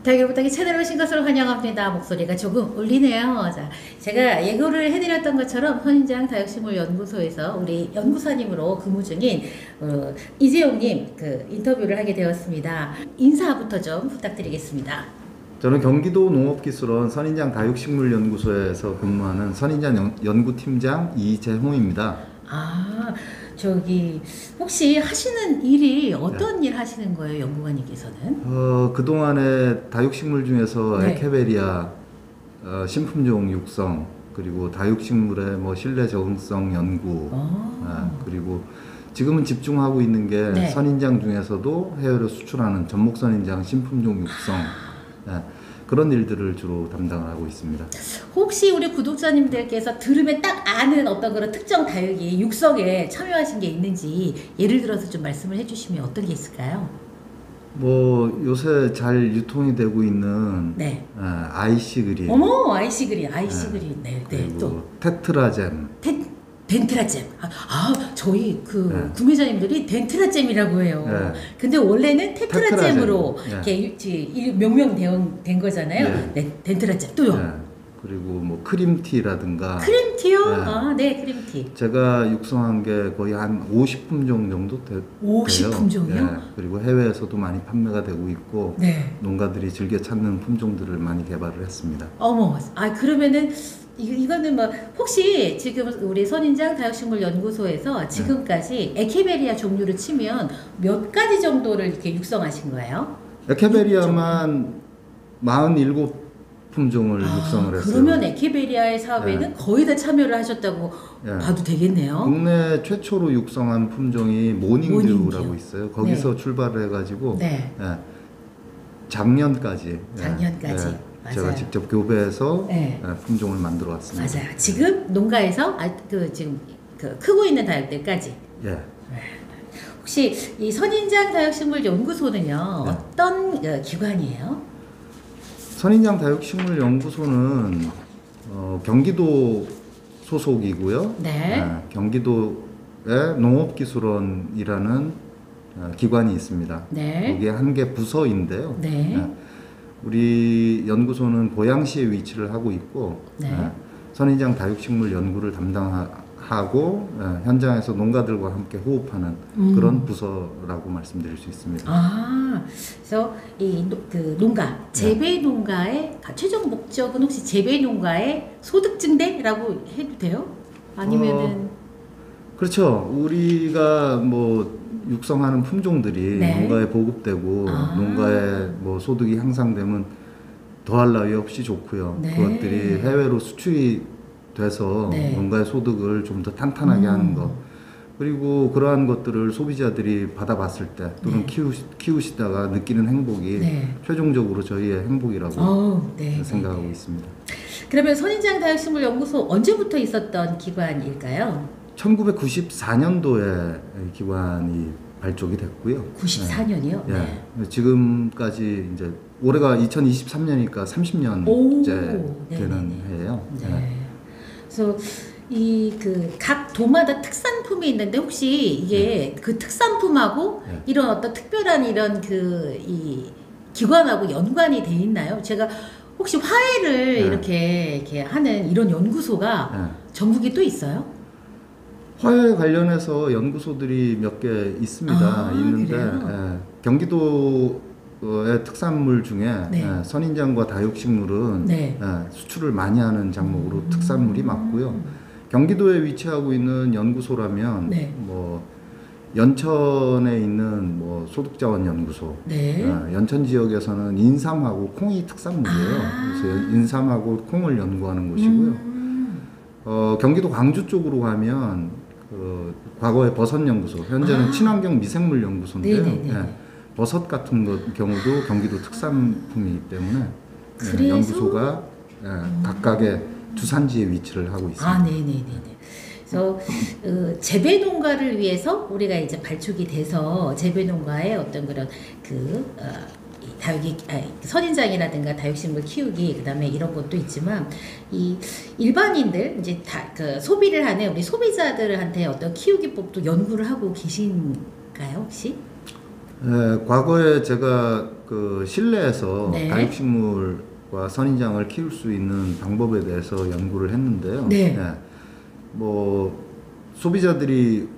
다육일보따기 채널에 오신 것을 환영합니다. 목소리가 조금 울리네요. 자, 제가 예고를 해드렸던 것처럼 선인장 다육식물연구소에서 우리 연구사님으로 근무 중인 이재용님 인터뷰를 하게 되었습니다. 인사부터 좀 부탁드리겠습니다. 저는 경기도 농업기술원 선인장 다육식물연구소에서 근무하는 선인장 연구팀장 이재홍입니다. 아, 혹시 하시는 일이 어떤 일 하시는 거예요, 연구관님께서는? 그동안에 다육식물 중에서 네. 에케베리아 신품종 육성, 그리고 다육식물의 실내 적응성 연구, 그리고 지금은 집중하고 있는 게 네. 선인장 중에서도 해외로 수출하는 전목선인장 신품종 육성, 그런 일들을 주로 담당을 하고 있습니다. 혹시 우리 구독자님들께서 들으면 딱 아는 어떤 그런 특정 다육이 육성에 참여하신 게 있는지 예를 들어서 좀 말씀을 해주시면 어떤 게 있을까요? 요새 잘 유통이 되고 있는 네. IC 그린, 어머, IC 그린, 네, 그리고 또 테트라잼, 덴트라잼. 저희 구매자님들이 덴트라잼이라고 해요. 네. 근데 원래는 테트라잼으로 테트라잼. 이렇게 명명된 거잖아요. 네, 덴트라잼. 또요. 그리고 크림티라든가. 크림티요? 네, 크림티. 제가 육성한 게 거의 한 50품종 정도 돼요. 50품종이요? 그리고 해외에서도 많이 판매가 되고 있고, 네. 농가들이 즐겨 찾는 품종들을 많이 개발을 했습니다. 어머, 그러면은 이거는 혹시 지금 우리 선인장 다육식물연구소에서 지금까지 에케베리아 종류를 치면 몇 가지 정도를 이렇게 육성하신 거예요? 에케베리아만 47품종을 육성을 했어요. 그러면 에케베리아의 사업에는 거의 다 참여를 하셨다고 봐도 되겠네요. 국내 최초로 육성한 품종이 모닝듀라고 있어요. 거기서 출발을 해가지고 작년까지 제가 직접 교배해서 품종을 만들어 왔습니다. 맞아요. 지금 농가에서 지금 크고 있는 다육들까지. 혹시 이 선인장 다육식물연구소는요 어떤 기관이에요? 선인장 다육식물연구소는 경기도 소속이고요. 경기도의 농업기술원이라는 기관이 있습니다. 거기에 한 개 부서인데요. 우리 연구소는 고양시에 위치를 하고 있고 선인장 다육식물 연구를 담당하고 현장에서 농가들과 함께 호흡하는 그런 부서라고 말씀드릴 수 있습니다. 그래서 농가, 재배 농가의 최종 목적은 혹시 재배 농가의 소득 증대라고 해도 돼요? 아니면은 그렇죠. 우리가 육성하는 품종들이 농가에 보급되고 농가의 소득이 향상되면 더할 나위 없이 좋고요. 그것들이 해외로 수출이 돼서 농가의 소득을 좀 더 탄탄하게 하는 것, 그리고 그러한 것들을 소비자들이 받아봤을 때 또는 키우시다가 느끼는 행복이 최종적으로 저희의 행복이라고 생각하고 있습니다. 그러면 선인장 다육식물연구소 언제부터 있었던 기관일까요? 1994년도에 기관이 발족이 됐고요. 94년이요? 지금까지 이제 올해가 2023년이니까 30년째 되는 해예요. 그래서 각 도마다 특산품이 있는데 혹시 이게 그 특산품하고 이런 어떤 특별한 이 기관하고 연관이 돼 있나요? 제가 혹시 화해를 이렇게 하는 이런 연구소가 전국에 또 있어요? 화해 관련해서 연구소들이 몇 개 있습니다. 있는데 경기도의 특산물 중에 선인장과 다육식물은 수출을 많이 하는 장목으로 특산물이 맞고요. 경기도에 위치하고 있는 연구소라면 연천에 있는 소득자원연구소, 연천 지역에서는 인삼하고 콩이 특산물이에요. 그래서 인삼하고 콩을 연구하는 곳이고요. 경기도 광주 쪽으로 가면 과거에 버섯연구소, 현재는 친환경 미생물연구소인데요. 버섯 같은 경우도 경기도 특산품이기 때문에 연구소가 각각의 주산지에 위치를 하고 있습니다. 그래서 재배 농가를 위해서 우리가 이제 발족이 돼서 재배 농가의 어떤 그런 선인장이라든가 다육식물 키우기, 그다음에 이런 것도 있지만 이 일반인들 이제 소비를 하는 우리 소비자들한테 어떤 키우기법도 연구를 하고 계신가요 혹시? 과거에 제가 그 실내에서 네. 다육식물과 선인장을 키울 수 있는 방법에 대해서 연구를 했는데요. 네. 뭐 소비자들이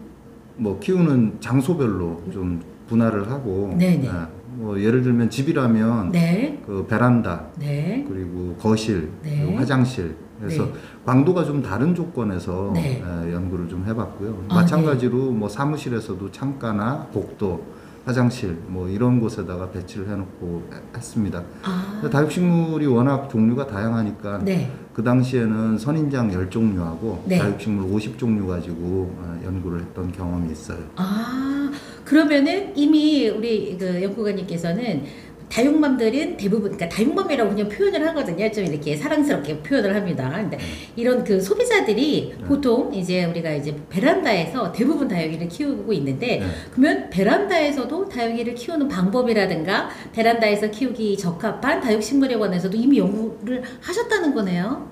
뭐 키우는 장소별로 좀 분할을 하고, 네네. 뭐 예를 들면 집이라면 네. 그 베란다, 네. 그리고 거실, 네. 그리고 화장실, 그래서 네. 광도가 좀 다른 조건에서 네. 연구를 좀 해봤고요. 아, 마찬가지로 뭐 사무실에서도 창가나 복도, 화장실 뭐 이런 곳에다가 배치를 해놓고 했습니다. 아. 다육식물이 워낙 종류가 다양하니까 네. 그 당시에는 선인장 10종류하고 네. 다육식물 50종류 가지고 연구를 했던 경험이 있어요. 아, 그러면은 이미 우리 그 연구관님께서는 다육맘들은 대부분, 그러니까 다육맘이라고 그냥 표현을 하거든요. 좀 이렇게 사랑스럽게 표현을 합니다. 근데 이런 그 소비자들이 보통 이제 우리가 이제 베란다에서 대부분 다육이를 키우고 있는데, 그러면 베란다에서도 다육이를 키우는 방법이라든가 베란다에서 키우기 적합한 다육식물에 관해서도 이미 연구를 하셨다는 거네요.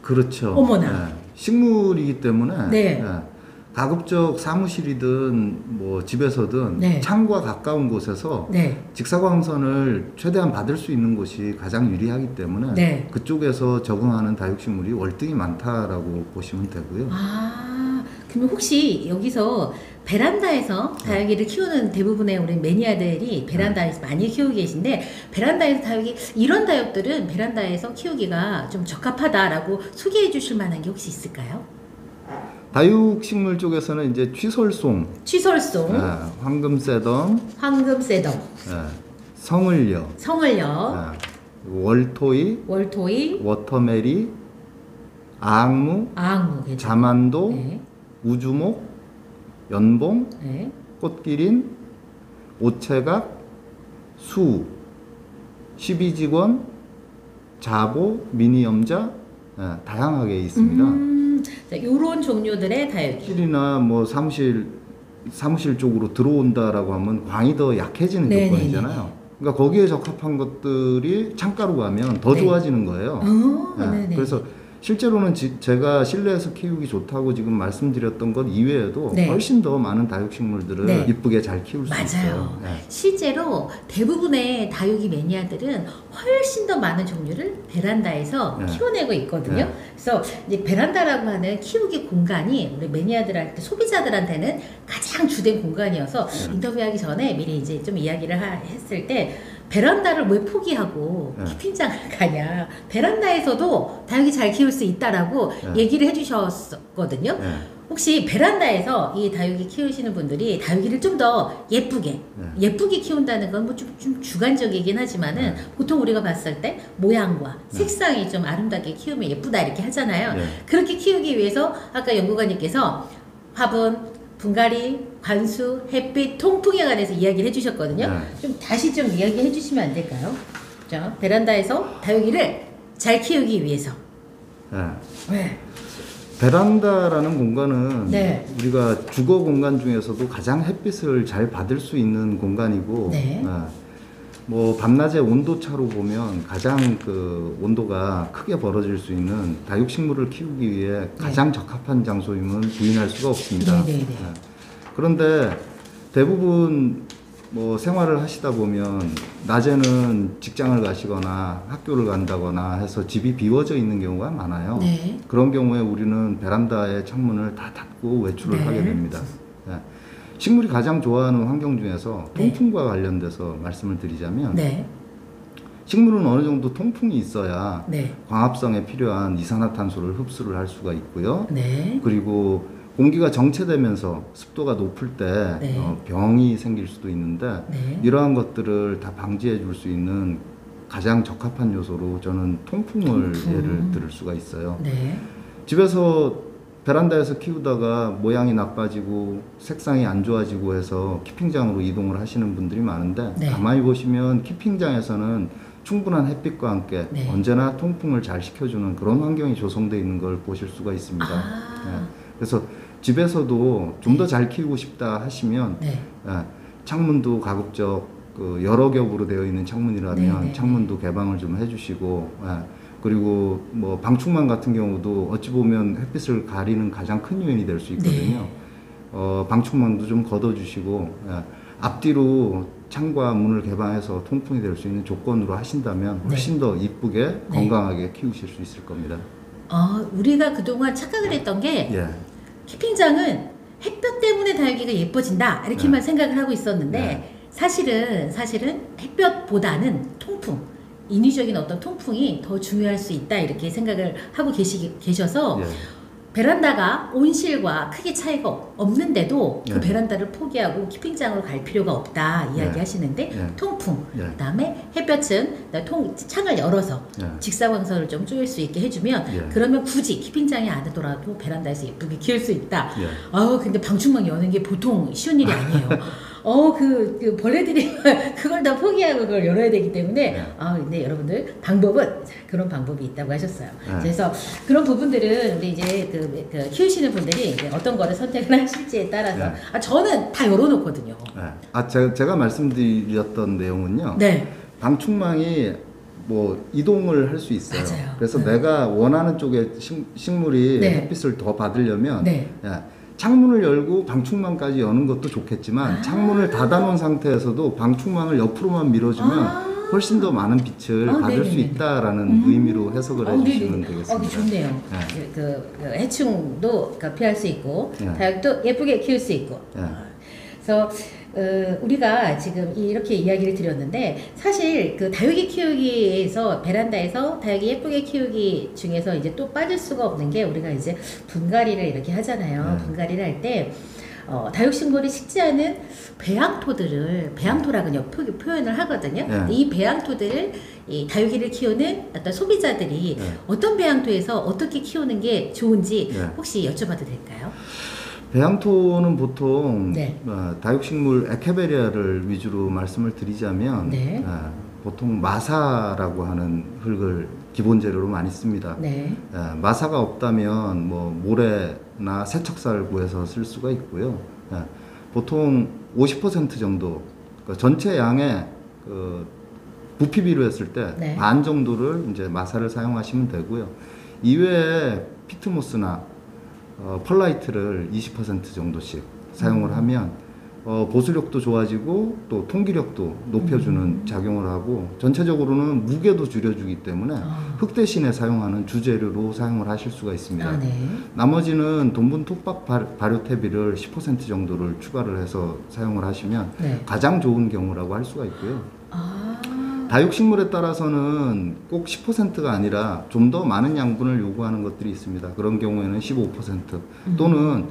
그렇죠. 어머나. 식물이기 때문에 네. 가급적 사무실이든 뭐 집에서든 네. 창과 가까운 곳에서 네. 직사광선을 최대한 받을 수 있는 곳이 가장 유리하기 때문에 네. 그쪽에서 적응하는 다육식물이 월등히 많다라고 보시면 되고요. 아, 그러면 혹시 여기서 베란다에서 다육이를 키우는 대부분의 우리 매니아들이 베란다에서 많이 키우고 계신데, 베란다에서 다육이, 이런 다육들은 베란다에서 키우기가 좀 적합하다라고 소개해 주실 만한 게 혹시 있을까요? 다육식물 쪽에서는 이제 취솔송, 황금새덤, 황금새덤, 성을여, 성을여, 월토이, 월토이, 워터메리, 아악무, 아악무, 자만도, 네. 우주목, 연봉, 네. 꽃기린, 오체각, 수, 십이직원, 자보, 미니염자, 다양하게 있습니다. 이런 종류들의 다육이. 실이나 뭐 사무실 쪽으로 들어온다라고 하면 광이 더 약해지는 조건이잖아요. 그러니까 거기에 적합한 것들이 창가로 가면 더 네. 좋아지는 거예요. 그래서 실제로는 제가 실내에서 키우기 좋다고 지금 말씀드렸던 것 이외에도 네. 훨씬 더 많은 다육식물들을 네. 이쁘게 잘 키울 수 있어요. 맞아요. 실제로 대부분의 다육이 매니아들은 훨씬 더 많은 종류를 베란다에서 키워내고 있거든요. 그래서 이제 베란다라고 하는 키우기 공간이 우리 매니아들한테, 소비자들한테는 가장 주된 공간이어서 인터뷰하기 전에 미리 이제 좀 이야기를 했을 때, 베란다를 왜 포기하고 키핑장을 가냐, 베란다에서도 다육이 잘 키울 수 있다라고 얘기를 해주셨거든요. 혹시 베란다에서 이 다육이 키우시는 분들이 다육이를 좀 더 예쁘게 키운다는 건 뭐 좀 주관적이긴 하지만은 보통 우리가 봤을 때 모양과 색상이 좀 아름답게 키우면 예쁘다 이렇게 하잖아요. 그렇게 키우기 위해서 아까 연구관님께서 화분, 분갈이, 관수, 햇빛, 통풍에 관해서 이야기를 해주셨거든요. 좀 다시 좀 이야기해 주시면 안 될까요? 자, 베란다에서 다육이를 잘 키우기 위해서. 베란다라는 공간은 네. 우리가 주거 공간 중에서도 가장 햇빛을 잘 받을 수 있는 공간이고, 뭐 밤낮의 온도 차로 보면 가장 그 온도가 크게 벌어질 수 있는 다육식물을 키우기 위해 가장 적합한 장소임은 부인할 수가 없습니다. 그런데 대부분 뭐 생활을 하시다 보면 낮에는 직장을 가시거나 학교를 간다거나 해서 집이 비워져 있는 경우가 많아요. 그런 경우에 우리는 베란다의 창문을 다 닫고 외출을 하게 됩니다. 식물이 가장 좋아하는 환경 중에서 통풍과 관련돼서 말씀을 드리자면, 식물은 어느 정도 통풍이 있어야 광합성에 필요한 이산화탄소를 흡수를 할 수가 있고요. 그리고 공기가 정체되면서 습도가 높을 때 병이 생길 수도 있는데, 이러한 것들을 다 방지해 줄 수 있는 가장 적합한 요소로 저는 통풍을 예를 들을 수가 있어요. 집에서 베란다에서 키우다가 모양이 나빠지고 색상이 안 좋아지고 해서 키핑장으로 이동을 하시는 분들이 많은데, 가만히 보시면 키핑장에서는 충분한 햇빛과 함께 언제나 통풍을 잘 시켜주는 그런 환경이 조성되어 있는 걸 보실 수가 있습니다. 그래서 집에서도 좀 더 잘 키우고 싶다 하시면 창문도 가급적 그 여러 겹으로 되어 있는 창문이라면 창문도 개방을 좀 해주시고, 그리고 뭐 방충망 같은 경우도 어찌 보면 햇빛을 가리는 가장 큰 요인이 될 수 있거든요. 방충망도 좀 걷어주시고, 앞뒤로 창과 문을 개방해서 통풍이 될 수 있는 조건으로 하신다면 훨씬 더 이쁘게 건강하게 키우실 수 있을 겁니다. 우리가 그동안 착각을 했던 게 키핑장은 햇볕 때문에 다육이가 예뻐진다 이렇게만 생각을 하고 있었는데 사실은 햇볕보다는 통풍, 인위적인 어떤 통풍이 더 중요할 수 있다 이렇게 생각을 하고 계셔서 베란다가 온실과 크게 차이가 없는데도 그 베란다를 포기하고 키핑장으로 갈 필요가 없다 이야기 하시는데 통풍, 그다음에 햇볕은 창을 열어서 직사광선을 좀 쪼일 수 있게 해주면 그러면 굳이 키핑장이 아니더라도 베란다에서 예쁘게 키울 수 있다. 근데 방충망 여는 게 보통 쉬운 일이 아니에요. 그 벌레들이 그걸 다 포기하고 그걸 열어야 되기 때문에 근데 여러분들 그런 방법이 있다고 하셨어요. 그래서 그런 부분들은 우리 이제 그 키우시는 분들이 이제 어떤 거를 선택을 하실지에 따라서 저는 다 열어놓거든요. 제가 말씀드렸던 내용은요. 방충망이 뭐 이동을 할 수 있어요. 맞아요. 그래서 내가 원하는 쪽에 식물이 햇빛을 더 받으려면 창문을 열고 방충망까지 여는 것도 좋겠지만 창문을 닫아놓은 상태에서도 방충망을 옆으로만 밀어주면 훨씬 더 많은 빛을 받을 수 있다라는 의미로 해석을 해주시면 되겠습니다. 좋네요. 그 해충도 피할 수 있고 다육도 예쁘게 키울 수 있고. 그래서 우리가 지금 이렇게 이야기를 드렸는데 사실 그 다육이 키우기에서 베란다에서 다육이 예쁘게 키우기 중에서 이제 또 빠질 수가 없는 게 우리가 이제 분갈이를 이렇게 하잖아요. 분갈이를 할 때 다육식물이 식지 않은 배양토라고 표현을 하거든요. 이 배양토들을 이 다육이를 키우는 어떤 소비자들이 어떤 배양토에서 어떻게 키우는 게 좋은지 혹시 여쭤봐도 될까요? 배양토는 보통 다육식물 에케베리아를 위주로 말씀을 드리자면 보통 마사라고 하는 흙을 기본 재료로 많이 씁니다. 마사가 없다면 뭐 모래나 세척살 구해서 쓸 수가 있고요. 보통 50% 정도 그러니까 전체 양의 그 부피비로 했을 때 반 정도를 이제 마사를 사용하시면 되고요. 이외에 피트모스나 펄라이트를 20% 정도씩 사용을 하면 보수력도 좋아지고 또 통기력도 높여주는 작용을 하고 전체적으로는 무게도 줄여주기 때문에 흙 대신에 사용하는 주재료로 사용을 하실 수가 있습니다. 나머지는 돈분 톱밥 발효태비를 10% 정도를 추가를 해서 사용을 하시면 가장 좋은 경우라고 할 수가 있고요. 다육식물에 따라서는 꼭 10%가 아니라 좀 더 많은 양분을 요구하는 것들이 있습니다. 그런 경우에는 15% 또는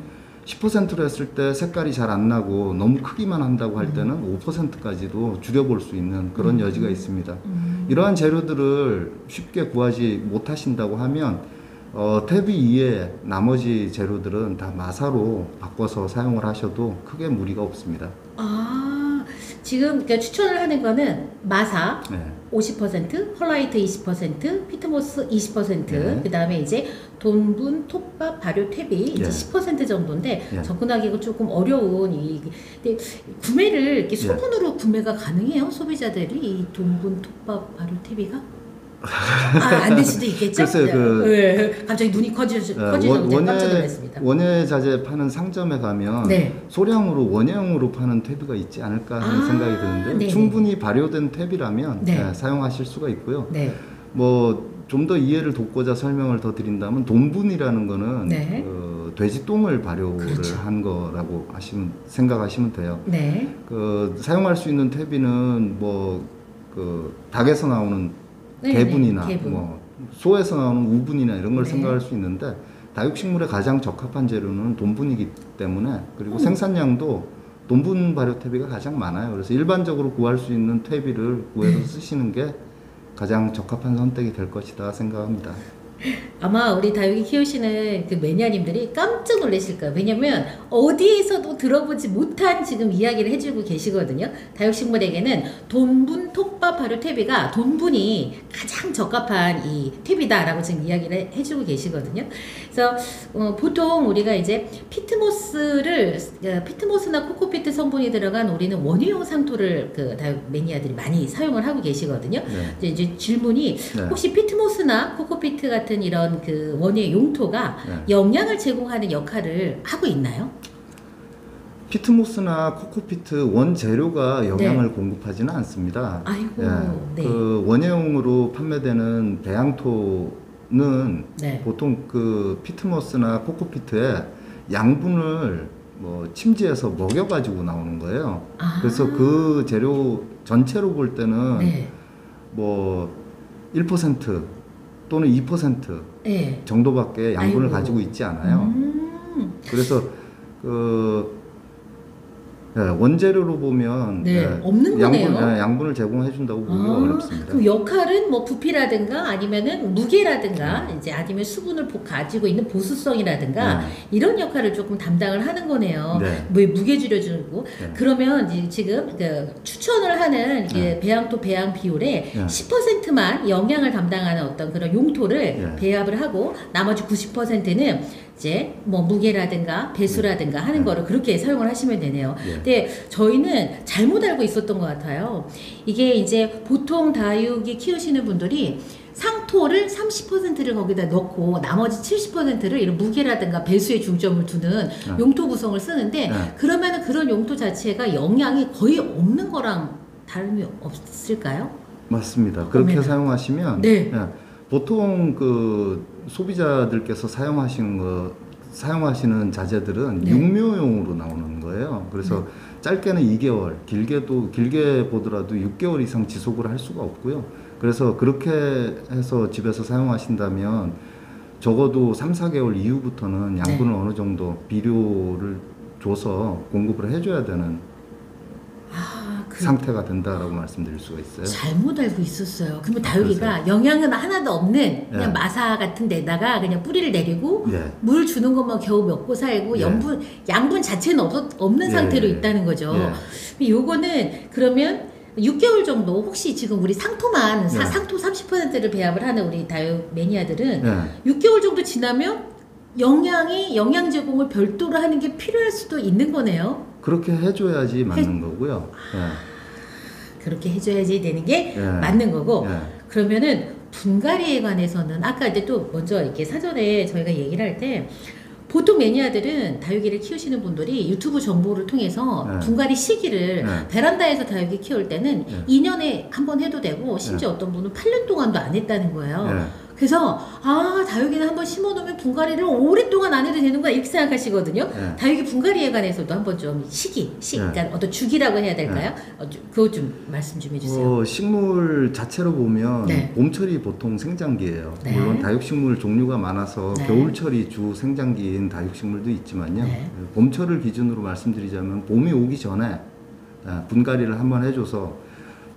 10%로 했을 때 색깔이 잘 안 나고 너무 크기만 한다고 할 때는 5%까지도 줄여볼 수 있는 그런 여지가 있습니다. 이러한 재료들을 쉽게 구하지 못하신다고 하면 퇴비 이외에 나머지 재료들은 다 마사로 바꿔서 사용을 하셔도 크게 무리가 없습니다. 지금 추천을 하는 거는 마사 50%, 펄라이트 20%, 피트모스 20%, 그 다음에 이제 돈분, 톱밥, 발효, 퇴비 이제 10% 정도인데 접근하기가 조금 어려운 근데 구매를 이렇게 소분으로 구매가 가능해요? 소비자들이 이 돈분, 톱밥, 발효, 퇴비가? 안 될 수도 있겠죠? 글쎄요, 갑자기 눈이 커지셔서 깜짝 놀랐습니다. 원예 자재 파는 상점에 가면 소량으로 원예용으로 파는 퇴비가 있지 않을까 하는 생각이 드는데 충분히 발효된 퇴비라면 사용하실 수가 있고요. 뭐 좀 더 이해를 돕고자 설명을 더 드린다면 돈분이라는 거는 돼지 똥을 발효를 한 거라고 생각하시면 돼요. 사용할 수 있는 퇴비는 뭐 닭에서 나오는 개분이나 뭐 소에서 나오는 우분이나 이런 걸 생각할 수 있는데 다육식물에 가장 적합한 재료는 돈분이기 때문에 그리고 생산량도 돈분 발효 퇴비가 가장 많아요. 그래서 일반적으로 구할 수 있는 퇴비를 구해서 쓰시는 게 가장 적합한 선택이 될 것이다 생각합니다. 아마 우리 다육이 키우시는 그 매니아님들이 깜짝 놀라실 거예요. 왜냐면 어디에서도 들어보지 못한 지금 이야기를 해주고 계시거든요. 다육식물에게는 돈분, 톱밥, 발효 퇴비가 돈분이 가장 적합한 이 퇴비다라고 지금 이야기를 해주고 계시거든요. 그래서 보통 우리가 이제 피트모스나 코코피트 성분이 들어간 우리는 원유용 상토를 그 다육 매니아들이 많이 사용을 하고 계시거든요. 이제 질문이 혹시 피트모스나 코코피트 같은 이런 그 원예 용토가 영양을 제공하는 역할을 하고 있나요? 피트모스나 코코피트 원재료가 영양을 공급하지는 않습니다. 아이고, 예, 그 원예용으로 판매되는 배양토는 보통 그 피트모스나 코코피트에 양분을 뭐 침지해서 먹여가지고 나오는 거예요. 그래서 그 재료 전체로 볼 때는 뭐 1% 또는 2% 정도밖에 양분을 가지고 있지 않아요. 그래서 그 원재료로 보면 없는 거네요. 양분을 제공해 준다고 보기가 어렵습니다. 그 역할은 뭐 부피라든가 아니면은 무게라든가 이제 아니면 수분을 가지고 있는 보수성이라든가 이런 역할을 조금 담당을 하는 거네요. 뭐 무게 줄여주고 그러면 이제 지금 그 추천을 하는 이게 배양토 배양 비율에 10%만 영양을 담당하는 어떤 그런 용토를 배합을 하고 나머지 90%는 이제 뭐 무게라든가 배수라든가 하는 거를 그렇게 사용을 하시면 되네요. 근데 저희는 잘못 알고 있었던 것 같아요. 이게 이제 보통 다육이 키우시는 분들이 상토를 30%를 거기다 넣고 나머지 70%를 이런 무게라든가 배수에 중점을 두는 용토 구성을 쓰는데 그러면은 그런 용토 자체가 영양이 거의 없는 거랑 다름이 없을까요? 맞습니다. 그렇게 사용하시면 보통 그 소비자들께서 사용하시는 자재들은 육묘용으로 나오는 거예요. 그래서 짧게는 2개월, 길게 보더라도 6개월 이상 지속을 할 수가 없고요. 그래서 그렇게 해서 집에서 사용하신다면 적어도 3, 4개월 이후부터는 양분을 어느 정도 비료를 줘서 공급을 해줘야 되는 상태가 된다라고 말씀드릴 수가 있어요. 잘못 알고 있었어요. 그러면 다육이가 영양은 하나도 없는 그냥 마사 같은 데다가 그냥 뿌리를 내리고 물 주는 것만 겨우 먹고 살고 양분 자체는 없는 상태로 있다는 거죠. 요거는 그러면 6개월 정도 혹시 지금 우리 상토만 상토 30%를 배합을 하는 우리 다육 매니아들은 6개월 정도 지나면 영양 제공을 별도로 하는 게 필요할 수도 있는 거네요. 그렇게 해줘야지 맞는 거고요. 그렇게 해줘야지 되는 게 맞는 거고 그러면은 분갈이에 관해서는 아까 이제 또 먼저 이렇게 사전에 저희가 얘기를 할 때 보통 매니아들은 다육이를 키우시는 분들이 유튜브 정보를 통해서 분갈이 시기를 베란다에서 다육이 키울 때는 2년에 한 번 해도 되고 심지어 어떤 분은 8년 동안도 안 했다는 거예요. 그래서 다육이는 한번 심어놓으면 분갈이를 오랫동안 안 해도 되는구나 이렇게 생각하시거든요. 다육이 분갈이에 관해서도 한번 좀 그러니까 어떤 주기라고 해야 될까요? 그거 좀 말씀 좀 해주세요. 식물 자체로 보면 봄철이 보통 생장기예요. 물론 다육식물 종류가 많아서 겨울철이 주 생장기인 다육식물도 있지만요. 봄철을 기준으로 말씀드리자면 봄이 오기 전에 분갈이를 한번 해줘서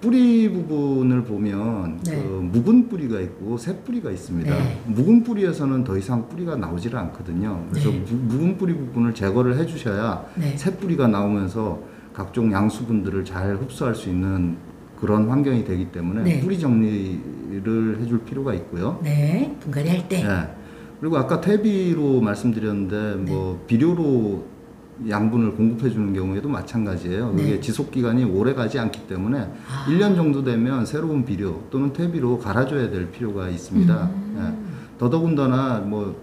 뿌리 부분을 보면 그 묵은 뿌리가 있고 새 뿌리가 있습니다. 묵은 뿌리에서는 더 이상 뿌리가 나오지를 않거든요. 그래서 묵은 뿌리 부분을 제거를 해주셔야 새 뿌리가 나오면서 각종 양수분들을 잘 흡수할 수 있는 그런 환경이 되기 때문에 뿌리 정리를 해줄 필요가 있고요. 분갈이 할 때. 그리고 아까 퇴비로 말씀드렸는데 뭐 비료로 양분을 공급해 주는 경우에도 마찬가지예요. 이게 지속 기간이 오래 가지 않기 때문에 1년 정도 되면 새로운 비료 또는 퇴비로 갈아줘야 될 필요가 있습니다. 더더군다나 뭐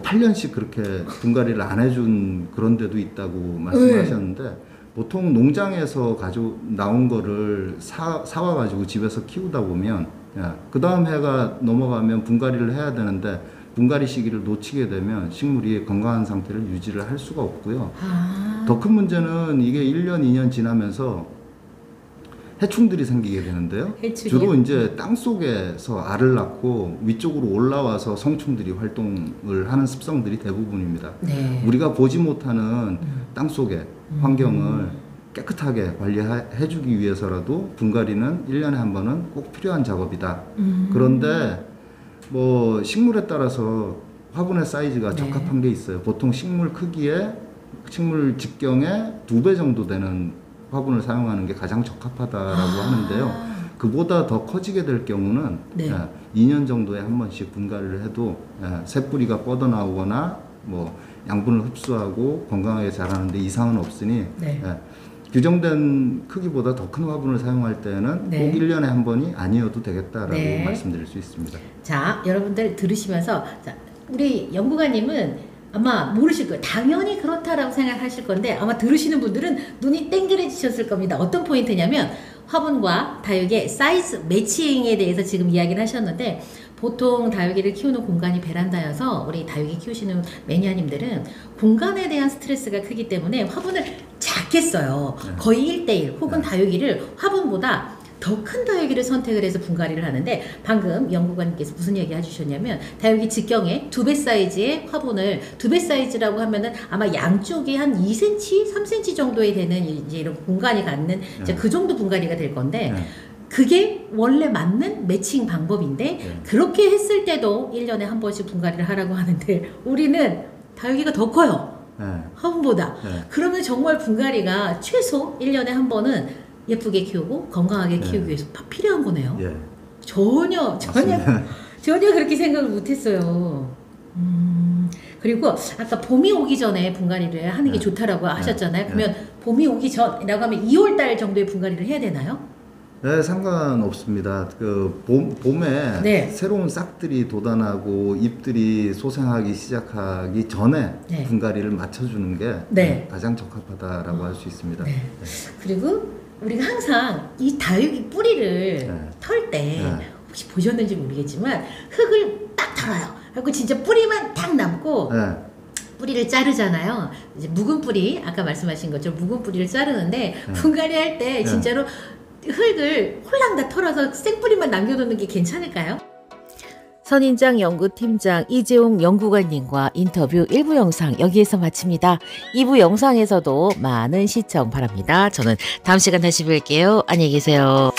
8년씩 그렇게 분갈이를 안 해준 그런 데도 있다고 말씀하셨는데 보통 농장에서 나온 거를 사와 가지고 집에서 키우다 보면 그 다음 해가 넘어가면 분갈이를 해야 되는데 분갈이 시기를 놓치게 되면 식물이 건강한 상태를 유지를 할 수가 없고요. 더 큰 문제는 이게 1년, 2년 지나면서 해충들이 생기게 되는데요. 주로 이제 땅 속에서 알을 낳고 위쪽으로 올라와서 성충들이 활동을 하는 습성들이 대부분입니다. 우리가 보지 못하는 땅 속의 환경을 깨끗하게 관리해주기 위해서라도 분갈이는 1년에 한 번은 꼭 필요한 작업이다. 그런데 뭐 식물에 따라서 화분의 사이즈가 적합한 게 있어요. 보통 식물 크기에 식물 직경의 2배 정도 되는 화분을 사용하는 게 가장 적합하다라고 하는데요. 그보다 더 커지게 될 경우는 2년 정도에 한 번씩 분갈이를 해도 새 뿌리가 뻗어나오거나 뭐 양분을 흡수하고 건강하게 자라는데 이상은 없으니 규정된 크기보다 더 큰 화분을 사용할 때는 꼭 1년에 한 번이 아니어도 되겠다라고 말씀드릴 수 있습니다. 자, 여러분들 들으시면서 우리 연구관님은 아마 모르실 거예요. 당연히 그렇다라고 생각하실 건데 아마 들으시는 분들은 눈이 땡그레지셨을 겁니다. 어떤 포인트냐면 화분과 다육의 사이즈 매칭에 대해서 지금 이야기를 하셨는데 보통 다육이를 키우는 공간이 베란다여서 우리 다육이 키우시는 매니아님들은 공간에 대한 스트레스가 크기 때문에 화분을 작게 써요. 거의 1대1 혹은 다육이를 화분보다 더 큰 다육이를 선택을 해서 분갈이를 하는데 방금 연구관님께서 무슨 얘기 해주셨냐면 다육이 직경에 2배 사이즈의 화분을 2배 사이즈라고 하면은 아마 양쪽이 한 2cm, 3cm 정도에 되는 이제 이런 공간이 갖는 이제 그 정도 분갈이가 될 건데 그게 원래 맞는 매칭 방법인데 그렇게 했을 때도 1년에 한 번씩 분갈이를 하라고 하는데 우리는 다육이가 더 커요. 화분보다. 그러면 정말 분갈이가 최소 1년에 한 번은 예쁘게 키우고 건강하게 키우기 위해서 필요한 거네요. 전혀 그렇게 생각을 못했어요. 그리고 아까 봄이 오기 전에 분갈이를 하는 게 좋다라고 하셨잖아요. 그러면 봄이 오기 전이라고 하면 2월달 정도에 분갈이를 해야 되나요? 네, 상관없습니다. 그 봄에 새로운 싹들이 돋아나고 잎들이 소생하기 시작하기 전에 분갈이를 맞춰주는 게 가장 적합하다라고 할 수 있습니다. 그리고 우리가 항상 이 다육이 뿌리를 털 때 혹시 보셨는지 모르겠지만 흙을 딱 털어요. 그리고 진짜 뿌리만 딱 남고 뿌리를 자르잖아요. 이제 묵은 뿌리, 아까 말씀하신 것처럼 묵은 뿌리를 자르는데 분갈이 할 때 진짜로 흙을 홀랑 다 털어서 생뿌리만 남겨놓는 게 괜찮을까요? 선인장 연구팀장 이재용 연구관님과 인터뷰 1부 영상 여기에서 마칩니다. 2부 영상에서도 많은 시청 바랍니다. 저는 다음 시간 다시 뵐게요. 안녕히 계세요.